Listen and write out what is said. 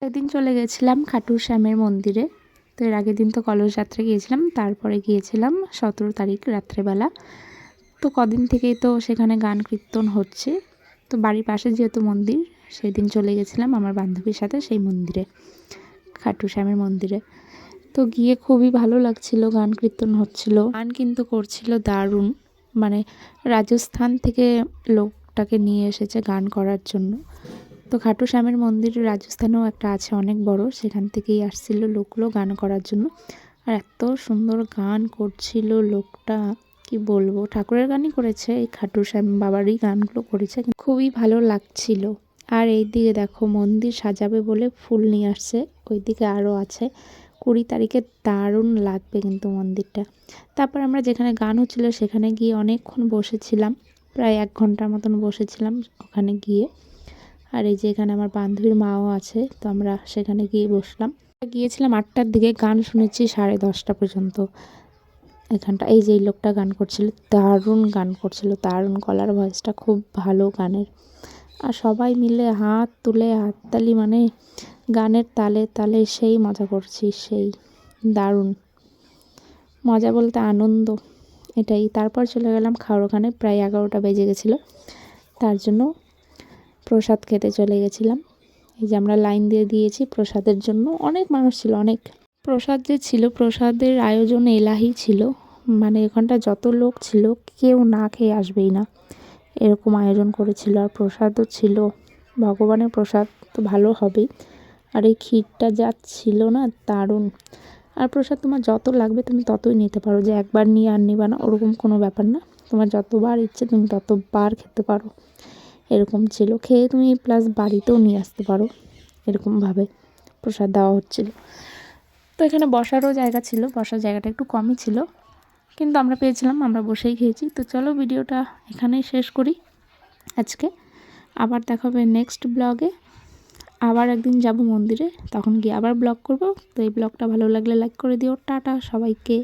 সেদিন চলে গেছিলাম খাটু শ্যামের মন্দিরে। তো এর আগের দিন তো কলস যাত্রা গিয়েছিলাম, তারপরে গিয়েছিলাম 17 তারিখ রাত্রেবেলা। তো কদিন থেকেই তো সেখানে গান কীর্তন হচ্ছে। তো বাড়ির পাশে যেহেতু মন্দির, সেই দিন চলে গেছিলাম আমার বান্ধবীর সাথে সেই মন্দিরে, খাটু শ্যামের মন্দিরে। তো গিয়ে খুবই ভালো লাগছিল, গান কীর্তন হচ্ছিল, গান কিন্তু করছিল দারুণ। মানে রাজস্থান থেকে লোকটাকে নিয়ে এসেছে গান করার জন্য। তো খাটু শ্যামের মন্দির রাজস্থানেও একটা আছে অনেক বড়, সেখান থেকেই আসছিল লোকগুলো গান করার জন্য। আর এত সুন্দর গান করছিল লোকটা, কি বলবো, ঠাকুরের গানই করেছে, এই খাটু শ্যাম বাবারই গানগুলো করেছে, খুবই ভালো লাগছিল। আর এই দিকে দেখো মন্দির সাজাবে বলে ফুল নিয়ে আসছে, ওইদিকে আরও আছে। 20 তারিখে দারুণ লাগবে কিন্তু মন্দিরটা। তারপর আমরা যেখানে গান হচ্ছিল সেখানে গিয়ে অনেকক্ষণ বসেছিলাম, প্রায় 1 ঘন্টার মতন বসেছিলাম ওখানে গিয়ে। আর এই যে এখানে আমার বান্ধবীর মাও আছে, তো আমরা সেখানে গিয়ে বসলাম। গিয়েছিলাম 8টার দিকে, গান শুনেছি 10:30 পর্যন্ত এখানটা। এই যে এই লোকটা গান করছিল, দারুণ গান করছিল, দারুণ, গলার ভয়েসটা খুব ভালো গানের। আর সবাই মিলে হাত তুলে হাততালি, মানে গানের তালে তালে সেই মজা করছি, সেই দারুণ মজা বলতে আনন্দ এটাই। তারপর চলে গেলাম খাওয়ার ওখানে, প্রায় 11টা বেজে গেছিলো, তার জন্য প্রসাদ খেতে চলে গেছিলাম। এই যে আমরা লাইন দিয়ে দিয়েছি প্রসাদের জন্য, অনেক মানুষ ছিল, অনেক। প্রসাদ যে ছিল, প্রসাদের আয়োজন এলাহি ছিল, মানে এখানটা যত লোক ছিল কেউ না খেয়ে আসবেই না, এরকম আয়োজন করেছিল। আর প্রসাদও ছিল, ভগবানের প্রসাদ তো ভালো হবেই। আর এই ক্ষীরটা যা ছিল না, দারুণ। আর প্রসাদ তোমার যত লাগবে তুমি ততই নিতে পারো, যে একবার নিয়ে আর নিবা না ওরকম কোনো ব্যাপার না, তোমার যতবার ইচ্ছে তুমি ততবার খেতে পারো, এরকম ছিল। খেয়ে তুমি প্লাস বাড়িতেও নিয়ে আসতে পারো, এরকমভাবে প্রসাদ দেওয়া হচ্ছিল। তো এখানে বসারও জায়গা ছিল, বসার জায়গাটা একটু কমই ছিল, কিন্তু আমরা পেয়েছিলাম, আমরা বসেই খেয়েছি। তো চলো ভিডিওটা এখানেই শেষ করি আজকে। আবার দেখা হবে নেক্সট ব্লগে। আবার একদিন যাব মন্দিরে, তখন গিয়ে আবার ব্লগ করব। তো এই ব্লগটা ভালো লাগলে লাইক করে দিও। টাটা সবাইকে।